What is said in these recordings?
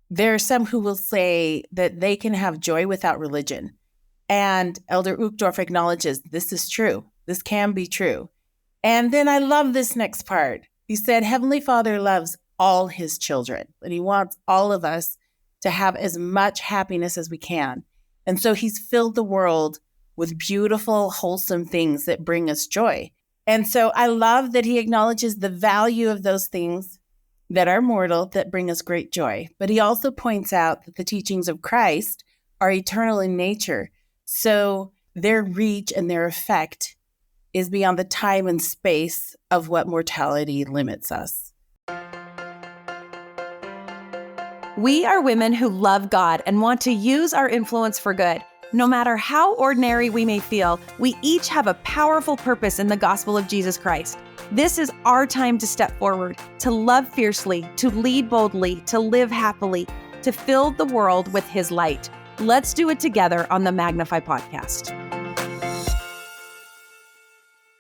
There are some who will say that they can have joy without religion. And Elder Uchtdorf acknowledges this is true. This can be true. And then I love this next part. He said, Heavenly Father loves all his children, and he wants all of us to have as much happiness as we can. And so he's filled the world with beautiful, wholesome things that bring us joy. And so I love that he acknowledges the value of those things that are mortal, that bring us great joy. But he also points out that the teachings of Christ are eternal in nature. So their reach and their effect is beyond the time and space of what mortality limits us. We are women who love God and want to use our influence for good. No matter how ordinary we may feel, we each have a powerful purpose in the gospel of Jesus Christ. This is our time to step forward, to love fiercely, to lead boldly, to live happily, to fill the world with his light. Let's do it together on the Magnify podcast.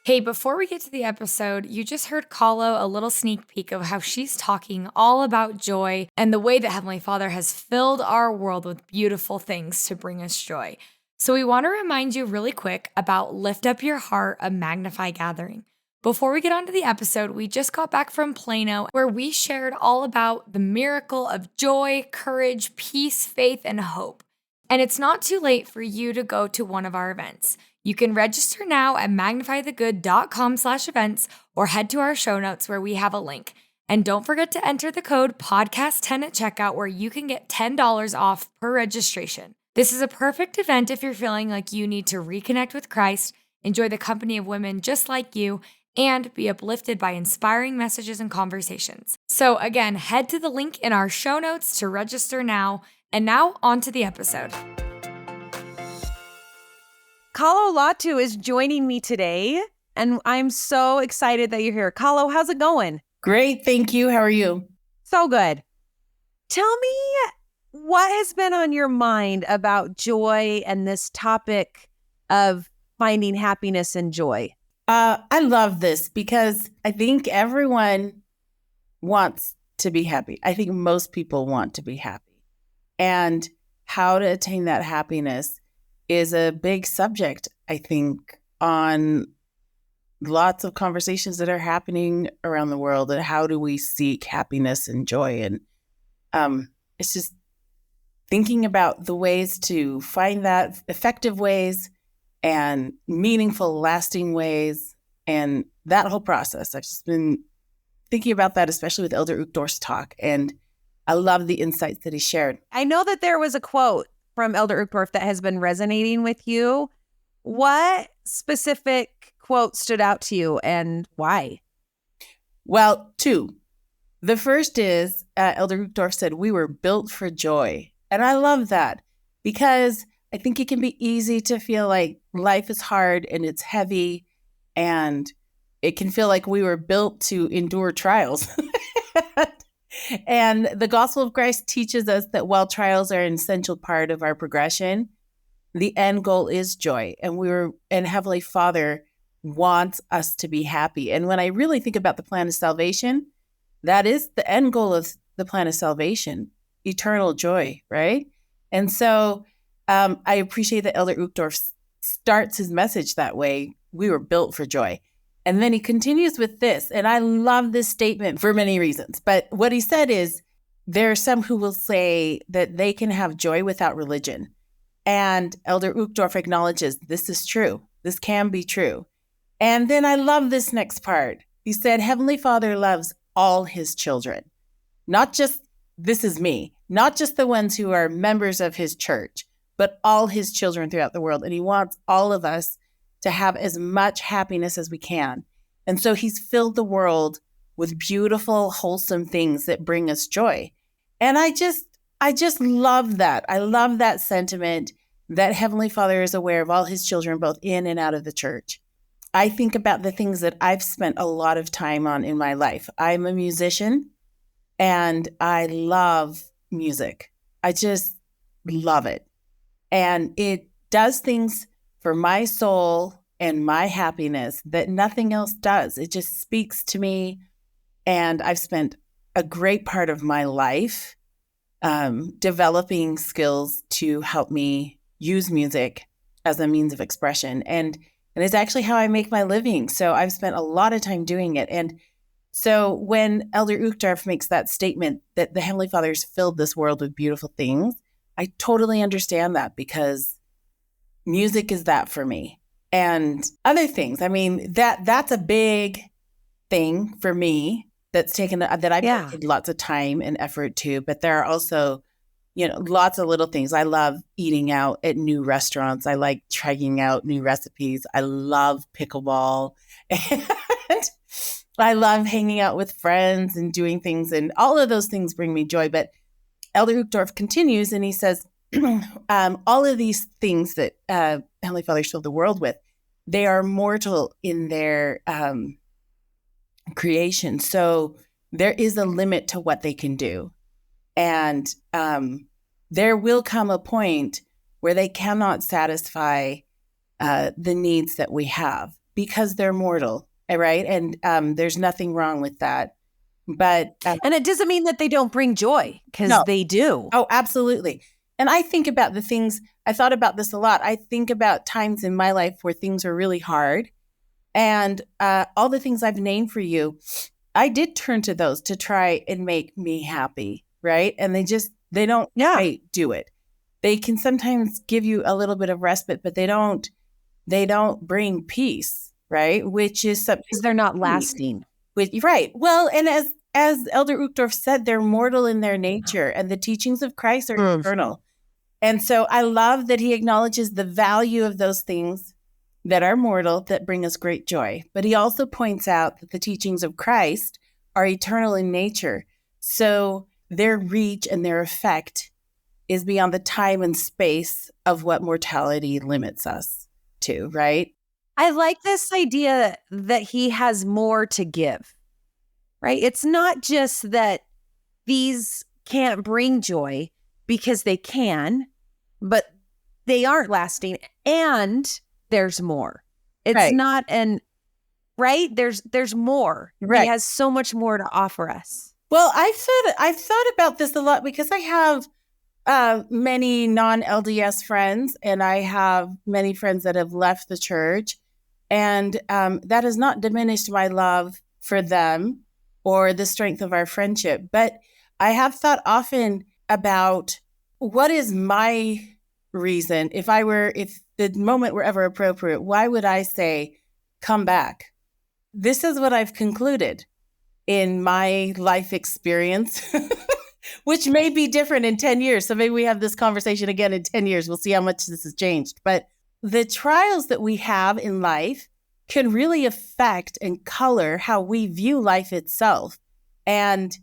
Hey, before we get to the episode, you just heard Kalo a little sneak peek of how she's talking all about joy and the way that Heavenly Father has filled our world with beautiful things to bring us joy. So we want to remind you really quick about Lift Up Your Heart, a Magnify gathering. Before we get on to the episode, we just got back from Plano, where we shared all about the miracle of joy, courage, peace, faith, and hope. And it's not too late for you to go to one of our events. You can register now at magnifythegood.com/events or head to our show notes where we have a link. And don't forget to enter the code podcast10 at checkout where you can get $10 off per registration. This is a perfect event if you're feeling like you need to reconnect with Christ, enjoy the company of women just like you, and be uplifted by inspiring messages and conversations. So again, head to the link in our show notes to register now. And now on to the episode. Kalo Latu is joining me today, and I'm so excited that you're here. Kalo, how's it going? Great, thank you. How are you? So good. Tell me what has been on your mind about joy and this topic of finding happiness and joy. I love this because I think everyone wants to be happy. I think most people want to be happy. And how to attain that happiness is a big subject, I think, on lots of conversations that are happening around the world. And how do we seek happiness and joy? And it's just thinking about the ways to find that, effective ways and meaningful, lasting ways, and that whole process. I've just been thinking about that, especially with Elder Uchtdorf's talk, and I love the insights that he shared. I know that there was a quote from Elder Uchtdorf that has been resonating with you. What specific quote stood out to you and why? Well, two. The first is Elder Uchtdorf said, we were built for joy. And I love that because I think it can be easy to feel like life is hard and it's heavy, and it can feel like we were built to endure trials. And the gospel of Christ teaches us that while trials are an essential part of our progression, the end goal is joy. And Heavenly Father wants us to be happy. And when I really think about the plan of salvation, that is the end goal of the plan of salvation, eternal joy, right? And so I appreciate that Elder Uchtdorf starts his message that way. We were built for joy. And then he continues with this, and I love this statement for many reasons. But what he said is, there are some who will say that they can have joy without religion. And Elder Uchtdorf acknowledges this is true. This can be true. And then I love this next part. He said, Heavenly Father loves all his children. Not just, this is me, not just the ones who are members of his church, but all his children throughout the world. And he wants all of us to have as much happiness as we can. And so he's filled the world with beautiful, wholesome things that bring us joy. And I just love that. I love that sentiment that Heavenly Father is aware of all his children, both in and out of the church. I think about the things that I've spent a lot of time on in my life. I'm a musician and I love music. I just love it. And it does things for my soul and my happiness that nothing else does. It just speaks to me. And I've spent a great part of my life developing skills to help me use music as a means of expression. And it's actually how I make my living. So I've spent a lot of time doing it. And so when Elder Uchtdorf makes that statement that the Heavenly Father's filled this world with beautiful things, I totally understand that, because music is that for me. And other things. I mean, that's a big thing for me that I've taken lots of time and effort to. But there are also, lots of little things. I love eating out at new restaurants. I like trying out new recipes. I love pickleball. And I love hanging out with friends and doing things. And all of those things bring me joy. But Elder Uchtdorf continues and he says, all of these things that Heavenly Father filled the world with, they are mortal in their creation. So there is a limit to what they can do. And there will come a point where they cannot satisfy the needs that we have, because they're mortal, right? And there's nothing wrong with that. But and it doesn't mean that they don't bring joy, because they do. Oh, absolutely. And I think about I thought about this a lot. I think about times in my life where things are really hard. And all the things I've named for you, I did turn to those to try and make me happy, right? And they don't quite do it. They can sometimes give you a little bit of respite, but they don't bring peace, right? Which is something, because they're not lasting. Right. Well, and as Elder Uchtdorf said, they're mortal in their nature, and the teachings of Christ are eternal. And so I love that he acknowledges the value of those things that are mortal, that bring us great joy. But he also points out that the teachings of Christ are eternal in nature. So their reach and their effect is beyond the time and space of what mortality limits us to, right? I like this idea that he has more to give, right? It's not just that these can't bring joy, because they can, but they aren't lasting, and there's more. It's not right? There's more. Right. He has so much more to offer us. Well, I've thought about this a lot, because I have many non-LDS friends, and I have many friends that have left the church, and that has not diminished my love for them or the strength of our friendship. But I have thought often about, what is my reason? If the moment were ever appropriate, why would I say, come back? This is what I've concluded in my life experience, which may be different in 10 years. So maybe we have this conversation again in 10 years. We'll see how much this has changed. But the trials that we have in life can really affect and color how we view life itself. And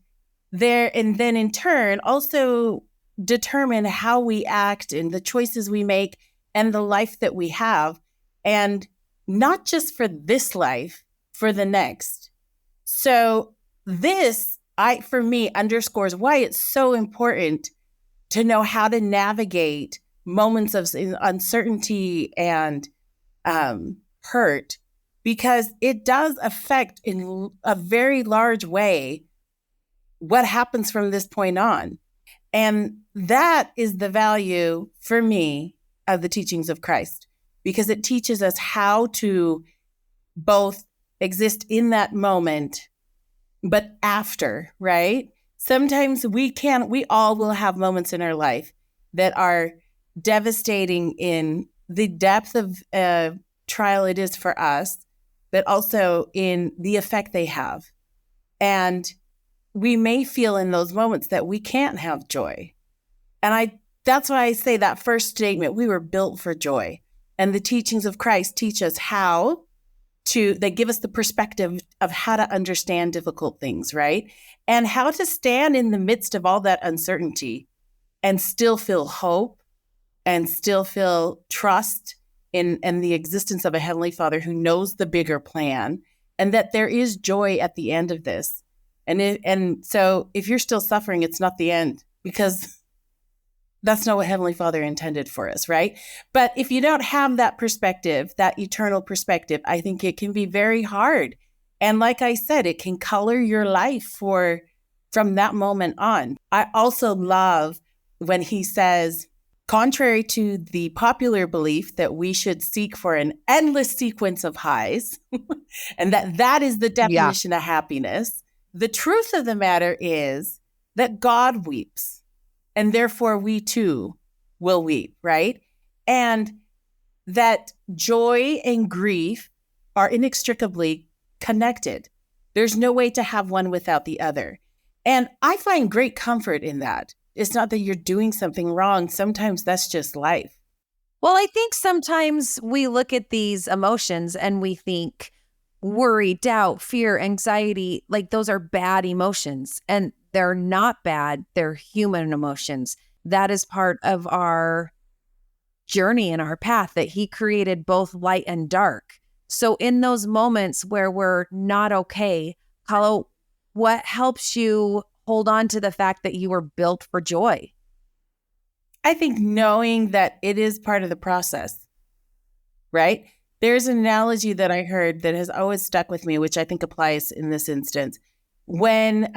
then in turn also determine how we act and the choices we make and the life that we have. And not just for this life, for the next. So this, for me, underscores why it's so important to know how to navigate moments of uncertainty and hurt, because it does affect in a very large way what happens from this point on. And that is the value for me of the teachings of Christ, because it teaches us how to both exist in that moment, but after, right? Sometimes we all will have moments in our life that are devastating in the depth of trial it is for us, but also in the effect they have. And we may feel in those moments that we can't have joy. And that's why I say that first statement, we were built for joy. And the teachings of Christ teach us they give us the perspective of how to understand difficult things, right? And how to stand in the midst of all that uncertainty and still feel hope and still feel trust in the existence of a Heavenly Father who knows the bigger plan, and that there is joy at the end of this. And so if you're still suffering, it's not the end, because that's not what Heavenly Father intended for us, right? But if you don't have that perspective, that eternal perspective, I think it can be very hard. And like I said, it can color your life for from that moment on. I also love when he says, contrary to the popular belief that we should seek for an endless sequence of highs, and that is the definition of happiness, the truth of the matter is that God weeps, and therefore we too will weep, right? And that joy and grief are inextricably connected. There's no way to have one without the other. And I find great comfort in that. It's not that you're doing something wrong. Sometimes that's just life. Well, I think sometimes we look at these emotions and we think worry, doubt, fear, anxiety, like those are bad emotions. And they're not bad. They're human emotions. That is part of our journey and our path, that he created both light and dark. So in those moments where we're not okay, Kalo, what helps you hold on to the fact that you were built for joy? I think knowing that it is part of the process, right? There's an analogy that I heard that has always stuck with me, which I think applies in this instance. When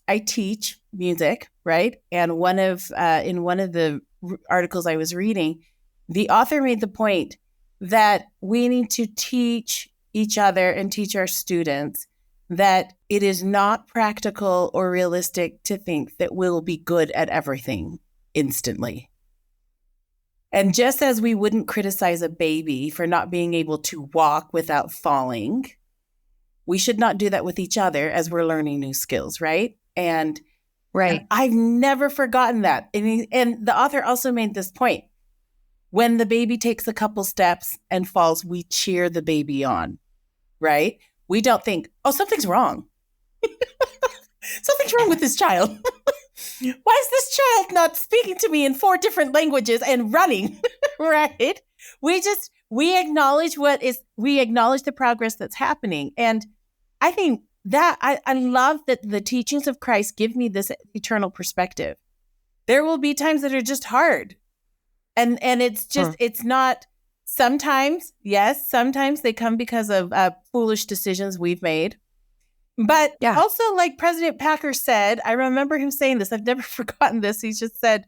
I teach music, right? And in one of the articles I was reading, the author made the point that we need to teach each other and teach our students that it is not practical or realistic to think that we'll be good at everything instantly. And just as we wouldn't criticize a baby for not being able to walk without falling, we should not do that with each other as we're learning new skills, right? And I've never forgotten that. And the author also made this point. When the baby takes a couple steps and falls, we cheer the baby on, right? We don't think, oh, something's wrong. Something's wrong with this child. Why is this child not speaking to me in 4 different languages and running, right? We acknowledge the progress that's happening. And I think that I love that the teachings of Christ give me this eternal perspective. There will be times that are just hard. And it's just, it's not, sometimes they come because of foolish decisions we've made. But also, like President Packer said, I remember him saying this, I've never forgotten this. He just said,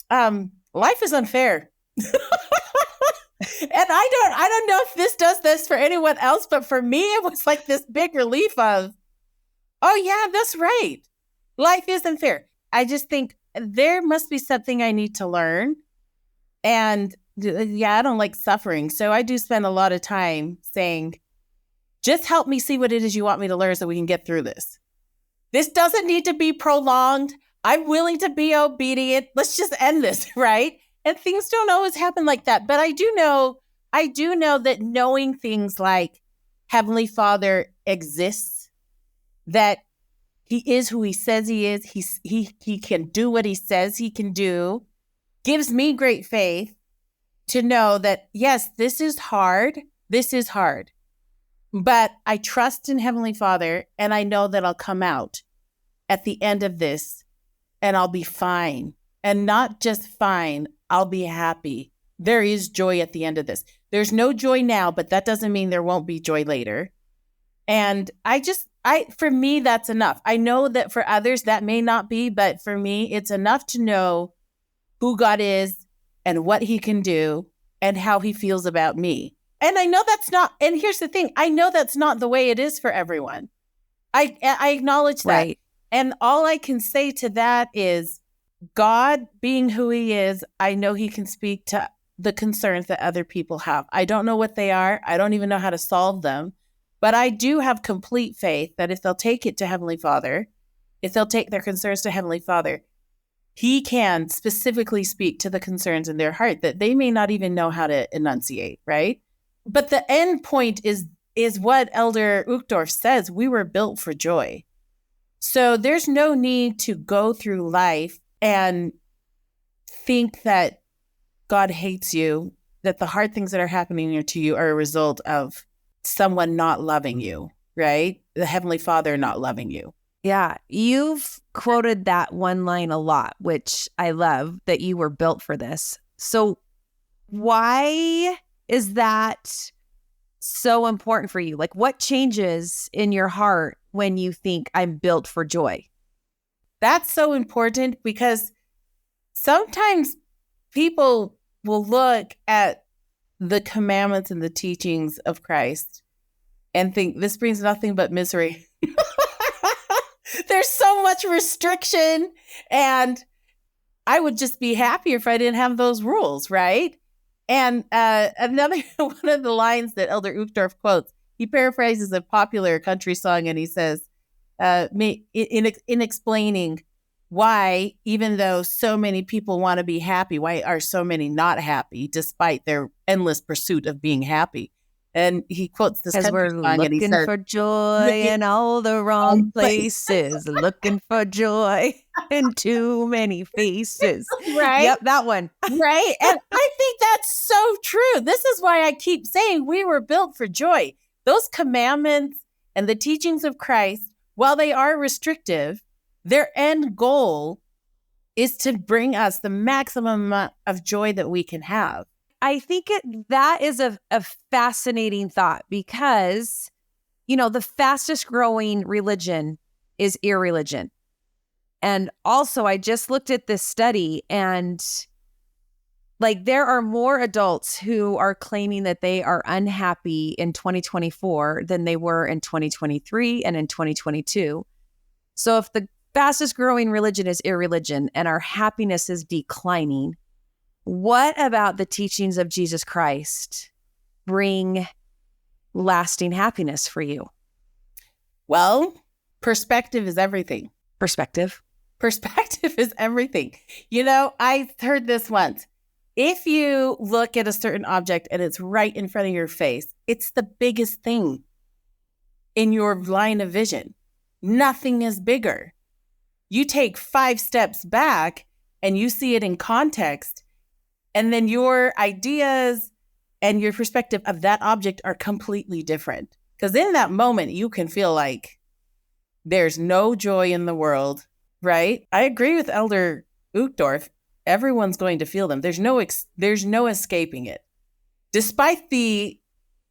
life is unfair. And I don't know if this does this for anyone else, but for me, it was like this big relief of, oh yeah, that's right. Life is unfair. I just think there must be something I need to learn. And I don't like suffering. So I do spend a lot of time saying, just help me see what it is you want me to learn so we can get through this. This doesn't need to be prolonged. I'm willing to be obedient. Let's just end this, right? And things don't always happen like that. But I do know that knowing things like Heavenly Father exists, that he is who he says he is, he can do what he says he can do, gives me great faith to know that, yes, this is hard. But I trust in Heavenly Father, and I know that I'll come out at the end of this and I'll be fine. And not just fine, I'll be happy. There is joy at the end of this. There's no joy now, but that doesn't mean there won't be joy later. And for me, that's enough. I know that for others that may not be, but for me, it's enough to know who God is and what he can do and how he feels about me. And I know that's not, and here's the thing, I know that's not the way it is for everyone. I acknowledge that. Right. And all I can say to that is, God being who he is, I know he can speak to the concerns that other people have. I don't know what they are. I don't even know how to solve them. But I do have complete faith that if they'll take it to Heavenly Father, if they'll take their concerns to Heavenly Father, he can specifically speak to the concerns in their heart that they may not even know how to enunciate, right? But the end point is what Elder Uchtdorf says. We were built for joy. So there's no need to go through life and think that God hates you, that the hard things that are happening to you are a result of someone not loving you, right? The Heavenly Father not loving you. Yeah, you've quoted that one line a lot, which I love, that you were built for this. So why is that so important for you? Like, what changes in your heart when you think I'm built for joy? that's so important because sometimes people will look at the commandments and the teachings of Christ and think this brings nothing but misery. There's so much restriction, and I would just be happier if I didn't have those rules, right? And another one of the lines that Elder Uchtdorf quotes, he paraphrases a popular country song, and he says, in explaining why, even though so many people want to be happy, why are so many not happy despite their endless pursuit of being happy? And he quotes this Because we're song, and he looking says, for joy in all the wrong places, looking for joy in too many faces. right? Yep, that one. Right. And I think that's so true. This is why I keep saying we were built for joy. Those commandments and the teachings of Christ, while they are restrictive, their end goal is to bring us the maximum amount of joy that we can have. I think that is a fascinating thought because, the fastest growing religion is irreligion. And also, I just looked at this study, and there are more adults who are claiming that they are unhappy in 2024 than they were in 2023 and in 2022. So if the fastest growing religion is irreligion and our happiness is declining, what about the teachings of Jesus Christ bring lasting happiness for you? Well, perspective is everything. Perspective is everything. I heard this once. If you look at a certain object and it's right in front of your face, it's the biggest thing in your line of vision. Nothing is bigger. You take 5 steps back and you see it in context, and then your ideas and your perspective of that object are completely different. Because in that moment, you can feel like there's no joy in the world, right? I agree with Elder Uchtdorf. Everyone's going to feel them. There's no escaping it. Despite the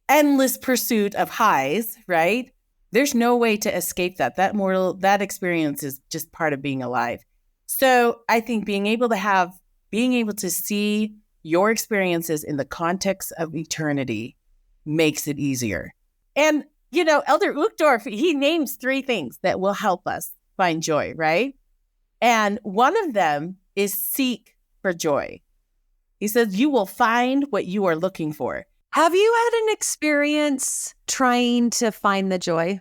endless pursuit of highs, right? There's no way to escape that. That experience is just part of being alive. So I think being able to see your experiences in the context of eternity makes it easier. And, Elder Uchtdorf, he names 3 things that will help us find joy, right? And one of them is seek for joy. He says, you will find what you are looking for. Have you had an experience trying to find the joy?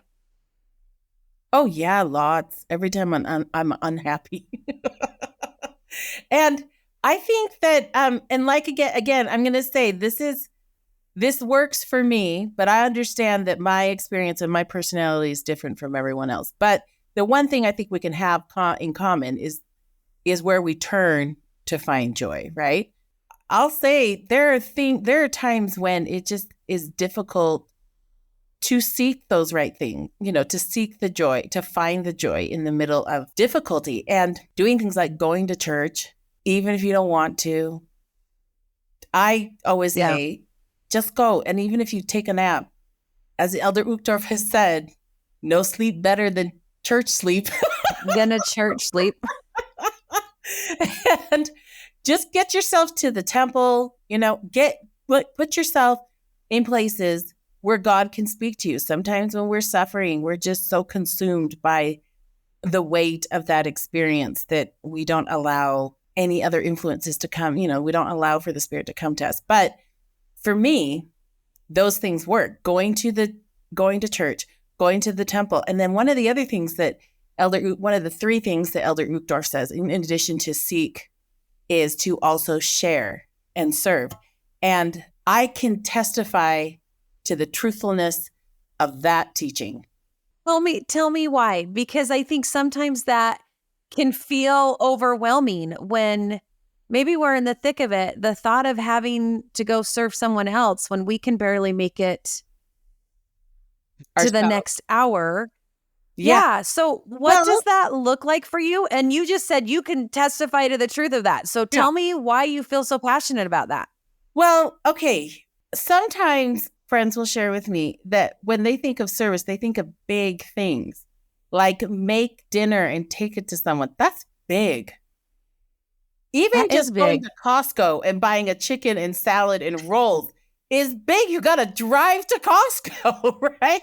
Oh, yeah, lots. Every time I'm unhappy. And I think that, and again, I'm going to say this works for me, but I understand that my experience and my personality is different from everyone else. But the one thing I think we can have in common is where we turn to find joy, right? I'll say there are times when it just is difficult to seek those right things, to seek the joy, to find the joy in the middle of difficulty, and doing things like going to church, even if you don't want to. I always say, just go. And even if you take a nap, as the Elder Uchtdorf has said, no sleep better than church sleep. Than a church sleep. And just get yourself to the temple, put yourself in places where God can speak to you. Sometimes when we're suffering, we're just so consumed by the weight of that experience that we don't allow any other influences to come. We don't allow for the Spirit to come to us. But for me, those things work. Going to church, going to the temple. And then one of the 3 things that Elder Uchtdorf says, in addition to seek, is to also share and serve. And I can testify to the truthfulness of that teaching. Tell me why, because I think sometimes that can feel overwhelming when maybe we're in the thick of it. The thought of having to go serve someone else when we can barely make it to the next hour. Yeah. So what does that look like for you? And you just said you can testify to the truth of that. So tell me why you feel so passionate about that. Well, okay. Sometimes friends will share with me that when they think of service, they think of big things like make dinner and take it to someone. That's big. Even That is just going big. to Costco and buying a chicken and salad and rolls is big. You got to drive to Costco, right?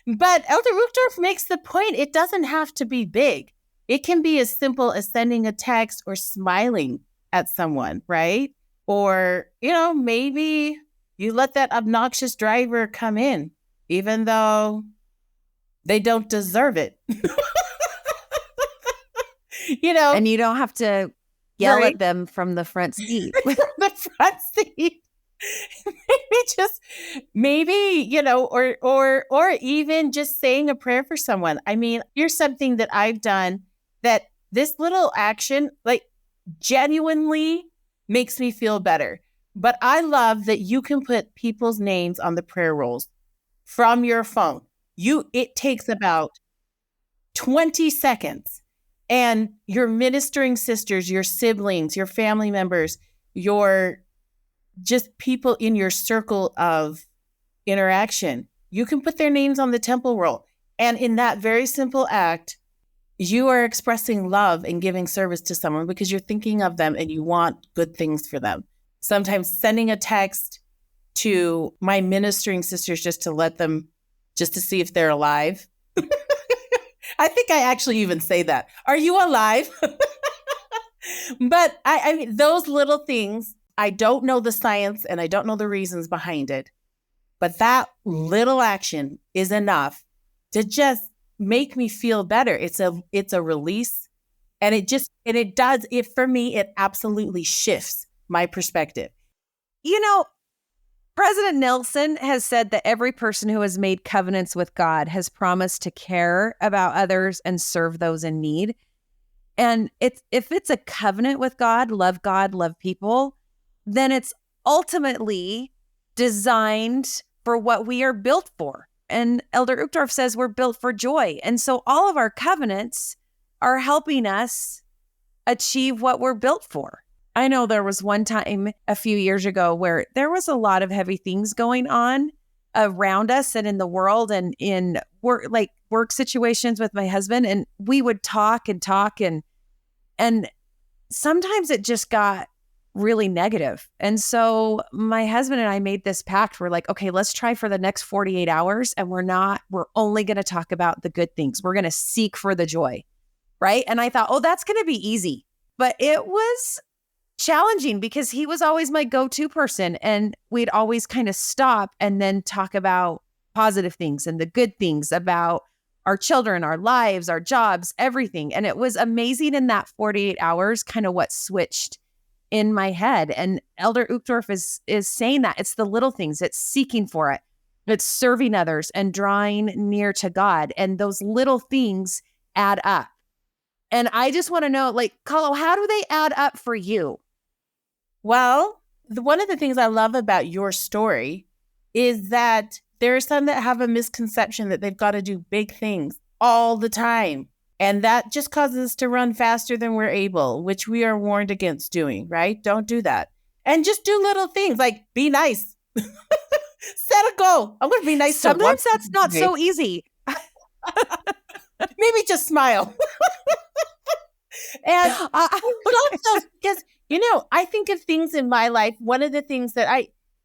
But Elder Uchtdorf makes the point, it doesn't have to be big. It can be as simple as sending a text or smiling at someone, right? Or, maybe you let that obnoxious driver come in, even though they don't deserve it. And you don't have to yell Right. at them from the front seat. The front seat. maybe, or even just saying a prayer for someone. I mean, here's something that I've done that this little action, like, genuinely makes me feel better. But I love that you can put people's names on the prayer rolls from your phone. It takes about 20 seconds. And your ministering sisters, your siblings, your family members, your just people in your circle of interaction, you can put their names on the temple roll. And in that very simple act, you are expressing love and giving service to someone because you're thinking of them and you want good things for them. Sometimes sending a text to my ministering sisters just to see if they're alive. I think I actually even say that. Are you alive? But I mean, those little things, I don't know the science and I don't know the reasons behind it, but that little action is enough to just make me feel better. It's a release, and for me, it absolutely shifts my perspective. President Nelson has said that every person who has made covenants with God has promised to care about others and serve those in need. And if it's a covenant with God, love people, then it's ultimately designed for what we are built for. And Elder Uchtdorf says we're built for joy. And so all of our covenants are helping us achieve what we're built for. I know there was one time a few years ago where there was a lot of heavy things going on around us and in the world and in work situations with my husband. And we would talk and sometimes it just got really negative. And so my husband and I made this pact. We're like, okay, let's try for the next 48 hours. And we're only going to talk about the good things. We're going to seek for the joy. Right. And I thought, that's going to be easy. But it was challenging because he was always my go-to person. And we'd always kind of stop and then talk about positive things and the good things about our children, our lives, our jobs, everything. And it was amazing in that 48 hours, kind of what switched in my head. And Elder Uchtdorf is saying that it's the little things, it's seeking for it, it's serving others and drawing near to God. And those little things add up. And I just want to know, Kalo, how do they add up for you? Well, one of the things I love about your story is that there are some that have a misconception that they've got to do big things all the time. And that just causes us to run faster than we're able, which we are warned against doing, right? Don't do that. And just do little things like be nice. Set a goal. I'm going to be nice. Sometimes that's not so easy. Maybe just smile. And but also because, I think of things in my life. One of the things that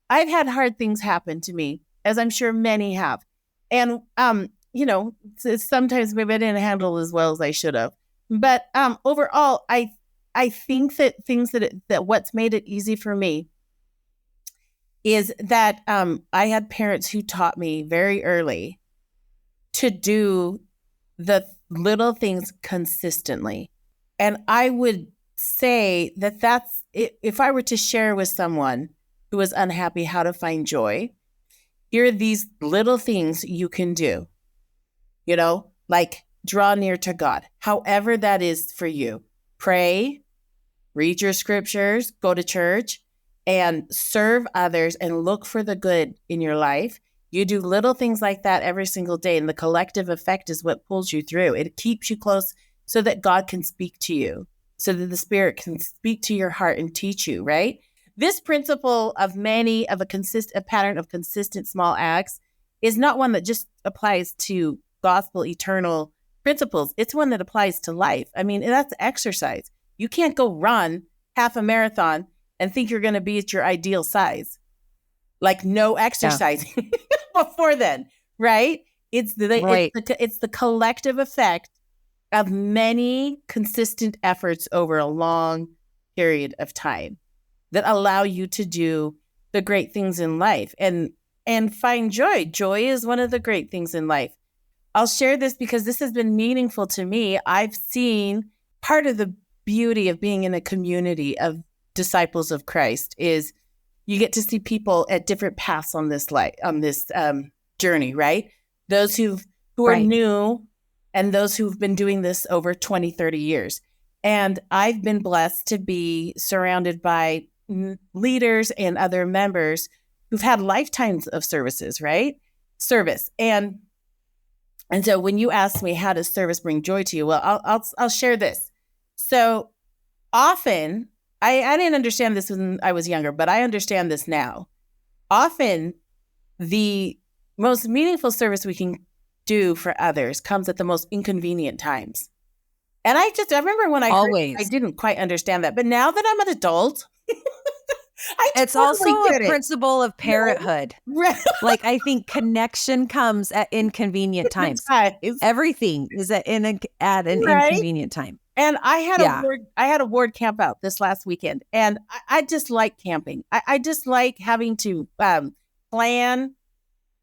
I've had hard things happen to me, as I'm sure many have. And, sometimes maybe I didn't handle as well as I should have. But overall, I think that things that what's made it easy for me is that I had parents who taught me very early to do the little things consistently. And I would say that that's, if I were to share with someone who was unhappy how to find joy, here are these little things you can do, like draw near to God, however that is for you. Pray, read your scriptures, go to church, and serve others and look for the good in your life. You do little things like that every single day, and the collective effect is what pulls you through. It keeps you close so that God can speak to you, so that the Spirit can speak to your heart and teach you, right? This principle of a pattern of consistent small acts is not one that just applies to gospel eternal principles. It's one that applies to life. I mean, that's exercise. You can't go run half a marathon and think you're going to be at your ideal size. Like no exercising before then, right? It's the collective effect of many consistent efforts over a long period of time that allow you to do the great things in life and find joy. Joy is one of the great things in life. I'll share this because this has been meaningful to me. I've seen part of the beauty of being in a community of disciples of Christ is you get to see people at different paths on this journey, right? Those who are new and those who've been doing this over 20, 30 years. And I've been blessed to be surrounded by leaders and other members who've had lifetimes of services, right? Service. And so when you ask me, how does service bring joy to you? Well, I'll share this. So often, I didn't understand this when I was younger, but I understand this now. Often, the most meaningful service we can do for others comes at the most inconvenient times. And I remember when I didn't quite understand that. But now that I'm an adult, it's also a principle of parenthood. Right. Like, I think connection comes at inconvenient times. Everything is at an inconvenient time. And I had a ward camp out this last weekend, and I just like camping. I just like having to plan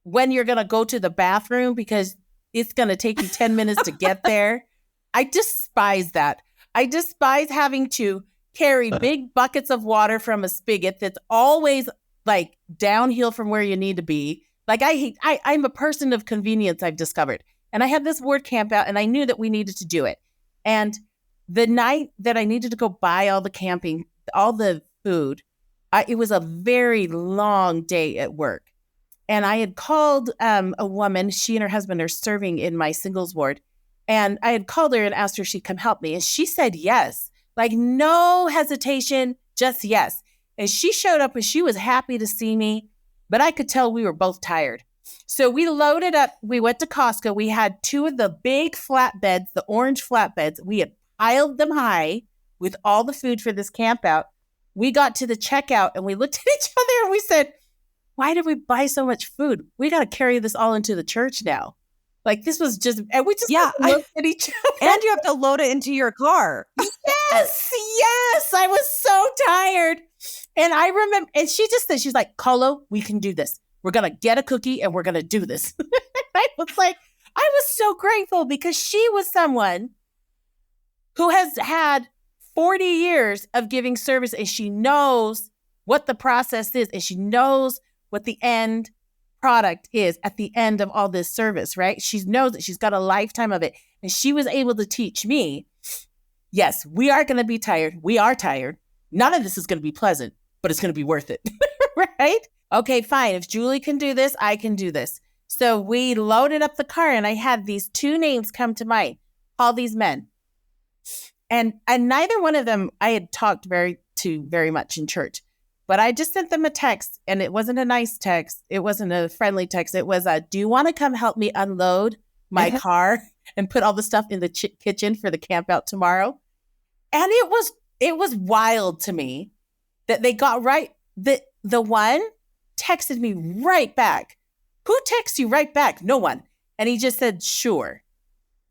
when you're going to go to the bathroom because it's going to take you 10 minutes to get there. I despise that. I despise having to carry big buckets of water from a spigot that's always like downhill from where you need to be. Like I'm a person of convenience, I've discovered. And I had this ward camp out and I knew that we needed to do it. And the night that I needed to go buy all the food, it was a very long day at work. And I had called a woman, she and her husband are serving in my singles ward. And I had called her and asked her if she'd come help me. And she said yes, like no hesitation, just yes. And she showed up and she was happy to see me, but I could tell we were both tired. So we loaded up, we went to Costco. We had two of the big flatbeds, the orange flatbeds. We had piled them high with all the food for this camp out. We got to the checkout and we looked at each other and we said, why did we buy so much food? We got to carry this all into the church now. Like this was just, and we just looked at each other. And you have to load it into your car. Yes. I was so tired. And I remember, and she just said, she's like, Kalo, we can do this. We're going to get a cookie and we're going to do this. I was so grateful because she was someone who has had 40 years of giving service and she knows what the process is and she knows what the end product is at the end of all this service, right? She knows that she's got a lifetime of it. And she was able to teach me, yes, we are going to be tired. We are tired. None of this is going to be pleasant, but it's going to be worth it, right? Okay, fine. If Julie can do this, I can do this. So we loaded up the car and I had these two names come to mind, all these men. And neither one of them I had talked very much in church. But I just sent them a text, and it wasn't a nice text. It wasn't a friendly text. It was do you want to come help me unload my car and put all the stuff in the kitchen for the camp out tomorrow? And it was wild to me that they got right. The one texted me right back. Who texts you right back? No one. And he just said, sure.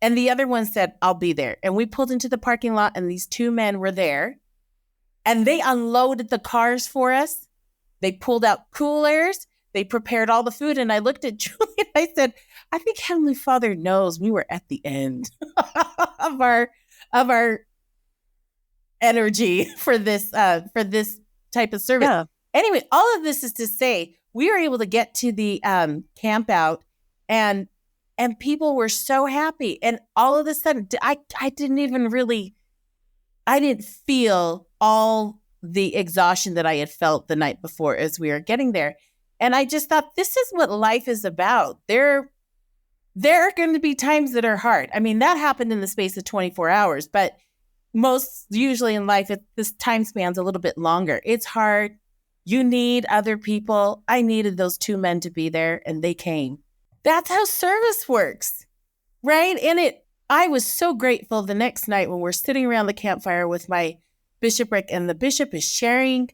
And the other one said, I'll be there. And we pulled into the parking lot, and these two men were there. And they unloaded the cars for us. They pulled out coolers. They prepared all the food. And I looked at Julie and I said, I think Heavenly Father knows we were at the end of our energy for this type of service. Yeah. Anyway, all of this is to say we were able to get to the camp out and people were so happy. And all of a sudden, I didn't feel all the exhaustion that I had felt the night before as we were getting there. And I just thought, this is what life is about. There are going to be times that are hard. I mean, that happened in the space of 24 hours, but most usually in life, this time span's a little bit longer. It's hard. You need other people. I needed those two men to be there and they came. That's how service works, right? And I was so grateful the next night when we're sitting around the campfire with my bishopric, and the bishop is sharing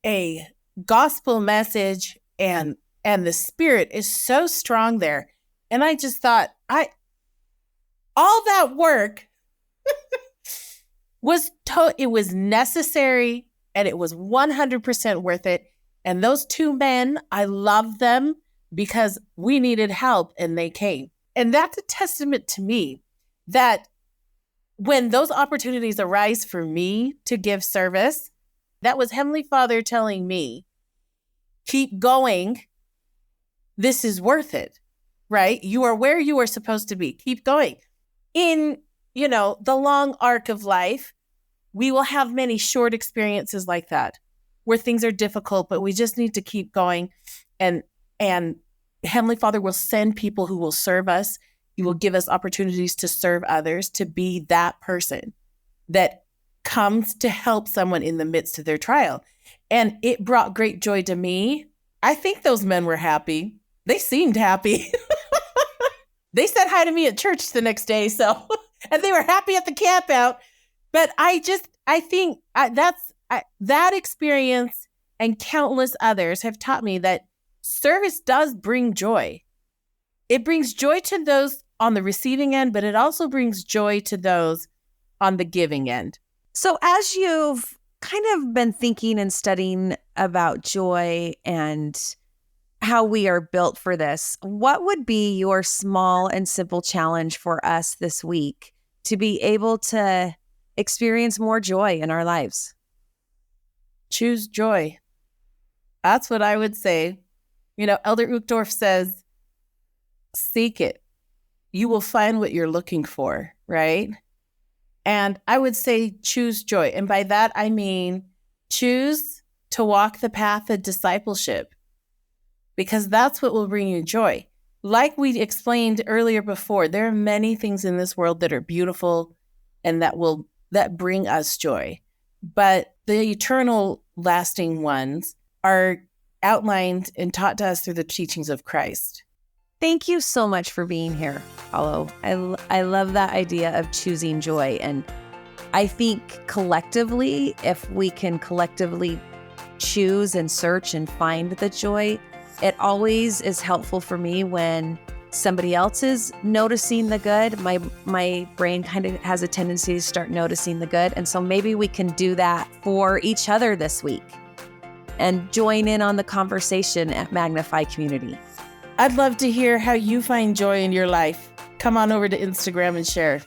a gospel message, and the spirit is so strong there. And I just thought, all that work it was necessary, and it was 100% worth it. And those two men, I love them because we needed help and they came. And that's a testament to me that when those opportunities arise for me to give service, that was Heavenly Father telling me, keep going. This is worth it, right? You are where you are supposed to be. Keep going. In, the long arc of life, we will have many short experiences like that where things are difficult, but we just need to keep going. And Heavenly Father will send people who will serve us. He will give us opportunities to serve others, to be that person that comes to help someone in the midst of their trial. And it brought great joy to me. I think those men were happy. They seemed happy. They said hi to me at church the next day. And they were happy at the camp out. But I think that experience and countless others have taught me that service does bring joy. It brings joy to those on the receiving end, but it also brings joy to those on the giving end. So as you've kind of been thinking and studying about joy and how we are built for this, what would be your small and simple challenge for us this week to be able to experience more joy in our lives? Choose joy. That's what I would say. Elder Uchtdorf says, seek it. You will find what you're looking for, right? And I would say choose joy. And by that, I mean choose to walk the path of discipleship, because that's what will bring you joy. Like we explained earlier before, there are many things in this world that are beautiful and that bring us joy. But the eternal lasting ones are outlined and taught to us through the teachings of Christ. Thank you so much for being here, Kalo. I love that idea of choosing joy. And I think collectively, if we can collectively choose and search and find the joy, it always is helpful for me when somebody else is noticing the good. My brain kind of has a tendency to start noticing the good. And so maybe we can do that for each other this week and join in on the conversation at Magnify Community. I'd love to hear how you find joy in your life. Come on over to Instagram and share.